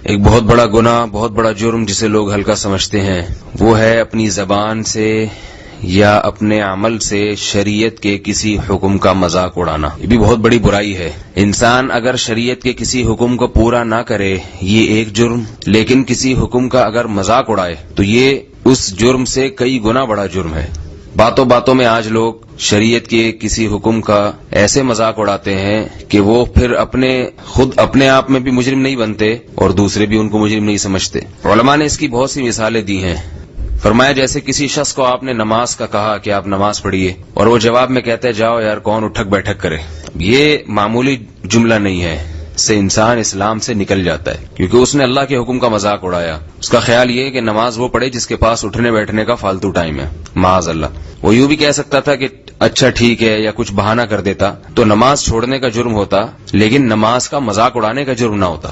ایک بہت بڑا گناہ، بہت بڑا جرم جسے لوگ ہلکا سمجھتے ہیں، وہ ہے اپنی زبان سے یا اپنے عمل سے شریعت کے کسی حکم کا مذاق اڑانا۔ یہ بھی بہت بڑی برائی ہے۔ انسان اگر شریعت کے کسی حکم کو پورا نہ کرے یہ ایک جرم، لیکن کسی حکم کا اگر مذاق اڑائے تو یہ اس جرم سے کئی گنا بڑا جرم ہے۔ باتوں باتوں میں آج لوگ شریعت کے کسی حکم کا ایسے مذاق اڑاتے ہیں کہ وہ پھر خود اپنے آپ میں بھی مجرم نہیں بنتے اور دوسرے بھی ان کو مجرم نہیں سمجھتے۔ علماء نے اس کی بہت سی مثالیں دی ہیں۔ فرمایا جیسے کسی شخص کو آپ نے نماز کا کہا کہ آپ نماز پڑھیے اور وہ جواب میں کہتا ہے جاؤ یار کون اٹھک بیٹھک کرے۔ یہ معمولی جملہ نہیں ہے، اس سے انسان اسلام سے نکل جاتا ہے، کیونکہ اس نے اللہ کے حکم کا مذاق اڑایا۔ اس کا خیال یہ ہے کہ نماز وہ پڑھے جس کے پاس اٹھنے بیٹھنے کا فالتو ٹائم ہے، معاذ اللہ۔ وہ یوں بھی کہہ سکتا تھا کہ اچھا ٹھیک ہے، یا کچھ بہانہ کر دیتا تو نماز چھوڑنے کا جرم ہوتا، لیکن نماز کا مذاق اڑانے کا جرم نہ ہوتا۔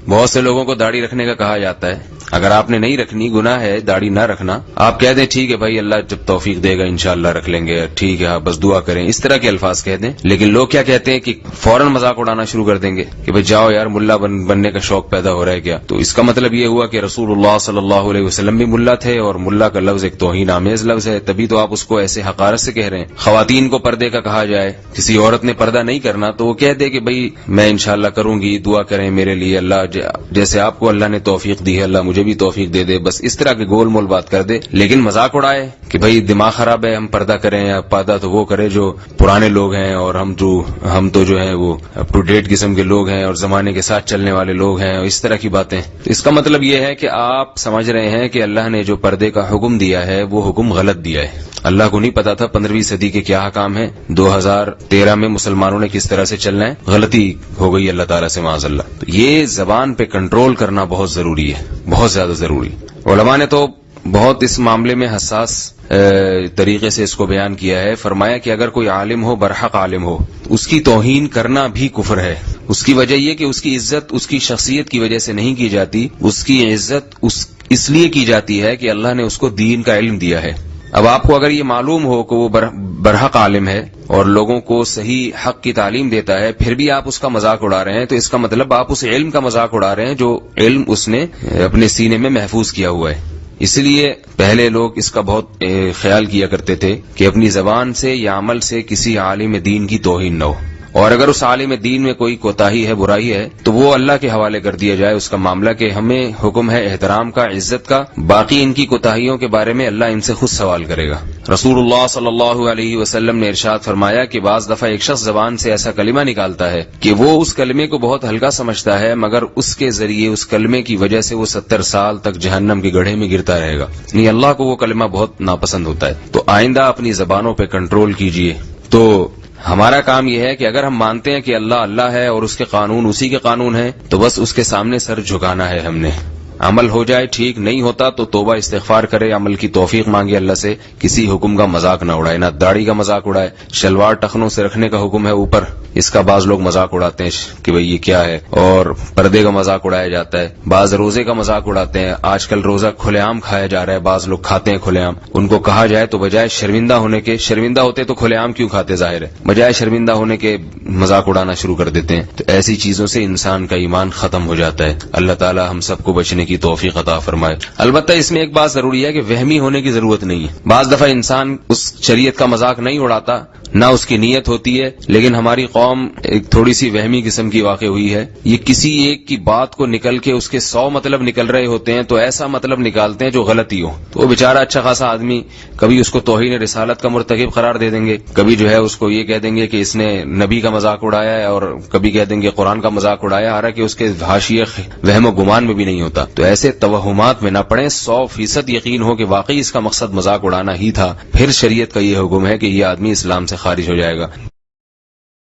بہت سے لوگوں کو داڑھی رکھنے کا کہا جاتا ہے، اگر آپ نے نہیں رکھنی، گناہ ہے داڑھی نہ رکھنا، آپ کہہ دیں ٹھیک ہے بھائی اللہ جب توفیق دے گا انشاءاللہ رکھ لیں گے، ٹھیک ہے ہاں بس دعا کریں، اس طرح کے الفاظ کہہ دیں۔ لیکن لوگ کیا کہتے ہیں کہ فوراً مذاق اڑانا شروع کر دیں گے کہ بھائی جاؤ یار ملا بننے کا شوق پیدا ہو رہا ہے کیا؟ تو اس کا مطلب یہ ہوا کہ رسول اللہ صلی اللہ علیہ وسلم بھی ملا تھے، اور ملا کا لفظ ایک توہین آمیز لفظ ہے، تبھی تو آپ اس کو ایسے حقارت سے کہہ رہے ہیں۔ خواتین کو پردے کا کہا جائے، کسی عورت نے پردہ نہیں کرنا تو وہ کہہ دے کہ بھائی میں انشاءاللہ کروں گی، دعا کریں میرے لیے، اللہ جیسے آپ کو اللہ نے توفیق دی ہے اللہ مجھے بھی توفیق دے دے، بس اس طرح کے گول مول بات کر دے۔ لیکن مذاق اڑائے کہ بھائی دماغ خراب ہے، ہم پردہ کریں، یا پردہ تو وہ کرے جو پرانے لوگ ہیں، اور ہم تو جو ہیں وہ اپ ٹو ڈیٹ قسم کے لوگ ہیں اور زمانے کے ساتھ چلنے والے لوگ ہیں، اور اس طرح کی باتیں۔ اس کا مطلب یہ ہے کہ آپ سمجھ رہے ہیں کہ اللہ نے جو پردے کا حکم دیا ہے وہ حکم غلط دیا ہے۔ اللہ کو نہیں پتا تھا 15ویں صدی کے کیا حکام ہیں، 2013 میں مسلمانوں نے کس طرح سے چلنا ہے، غلطی ہو گئی اللہ تعالیٰ سے معاذ اللہ۔ تو یہ زبان پہ کنٹرول کرنا بہت ضروری ہے، بہت زیادہ ضروری۔ علماء نے تو بہت اس معاملے میں حساس طریقے سے اس کو بیان کیا ہے۔ فرمایا کہ اگر کوئی عالم ہو، برحق عالم ہو، اس کی توہین کرنا بھی کفر ہے۔ اس کی وجہ یہ کہ اس کی عزت اس کی شخصیت کی وجہ سے نہیں کی جاتی، اس کی عزت اس لیے کی جاتی ہے کہ اللہ نے اس کو دین کا علم دیا ہے۔ اب آپ کو اگر یہ معلوم ہو کہ وہ برحق عالم ہے اور لوگوں کو صحیح حق کی تعلیم دیتا ہے، پھر بھی آپ اس کا مذاق اڑا رہے ہیں، تو اس کا مطلب آپ اس علم کا مذاق اڑا رہے ہیں جو علم اس نے اپنے سینے میں محفوظ کیا ہوا ہے۔ اس لیے پہلے لوگ اس کا بہت خیال کیا کرتے تھے کہ اپنی زبان سے یا عمل سے کسی عالم دین کی توہین نہ ہو، اور اگر اس عالم دین میں کوئی کوتاہی ہے، برائی ہے، تو وہ اللہ کے حوالے کر دیا جائے اس کا معاملہ، کہ ہمیں حکم ہے احترام کا، عزت کا، باقی ان کی کوتاہیوں کے بارے میں اللہ ان سے خود سوال کرے گا۔ رسول اللہ صلی اللہ علیہ وسلم نے ارشاد فرمایا کہ بعض دفعہ ایک شخص زبان سے ایسا کلمہ نکالتا ہے کہ وہ اس کلمے کو بہت ہلکا سمجھتا ہے، مگر اس کے ذریعے اس کلمے کی وجہ سے وہ 70 سال تک جہنم کے گڑھے میں گرتا رہے گا، یعنی اللہ کو وہ کلمہ بہت ناپسند ہوتا ہے۔ تو آئندہ اپنی زبانوں پہ کنٹرول کیجیے۔ تو ہمارا کام یہ ہے کہ اگر ہم مانتے ہیں کہ اللہ اللہ ہے اور اس کے قانون اسی کے قانون ہیں، تو بس اس کے سامنے سر جھکانا ہے ہم نے۔ عمل ہو جائے ٹھیک، نہیں ہوتا تو توبہ استغفار کرے، عمل کی توفیق مانگے اللہ سے، کسی حکم کا مذاق نہ اڑائے، نہ داڑھی کا مذاق اڑائے۔ شلوار ٹخنوں سے رکھنے کا حکم ہے اوپر، اس کا بعض لوگ مذاق اڑاتے ہیں کہ بھئی یہ کیا ہے، اور پردے کا مذاق اڑایا جاتا ہے، بعض روزے کا مذاق اڑاتے ہیں۔ آج کل روزہ کھلے عام کھایا جا رہا ہے، بعض لوگ کھاتے ہیں کھلے عام۔ ان کو کہا جائے تو بجائے شرمندہ ہونے کے، شرمندہ ہوتے تو کھلے عام کیوں کھاتے، ظاہر ہے، بجائے شرمندہ ہونے کے مذاق اڑانا شروع کر دیتے ہیں۔ تو ایسی چیزوں سے انسان کا ایمان ختم ہو جاتا ہے۔ اللہ تعالی ہم سب کو بچنے کی توفیق عطا فرمائے۔ البتہ اس میں ایک بات ضروری ہے کہ وہمی ہونے کی ضرورت نہیں ہے۔ بعض دفعہ انسان اس شریعت کا مذاق نہیں اڑاتا، نہ اس کی نیت ہوتی ہے، لیکن ہماری قوم ایک تھوڑی سی وہمی قسم کی واقع ہوئی ہے۔ یہ کسی ایک کی بات کو نکل کے اس کے 100 مطلب نکل رہے ہوتے ہیں، تو ایسا مطلب نکالتے ہیں جو غلط ہی ہو، تو وہ بیچارہ اچھا خاصا آدمی کبھی اس کو توہین رسالت کا مرتکب قرار دے دیں گے، کبھی جو ہے اس کو یہ کہہ دیں گے کہ اس نے نبی کا مذاق اڑایا ہے، اور کبھی کہہ دیں گے قرآن کا مذاق اڑایا، حالانکہ اس کے حاشیے وہم و گمان میں بھی نہیں ہوتا۔ تو ایسے توہمات میں نہ پڑیں، 100% یقین ہو کہ واقعی اس کا مقصد مذاق اڑانا ہی تھا، پھر شریعت کا یہ حکم ہے کہ یہ آدمی اسلام سے خارج ہو جائے گا۔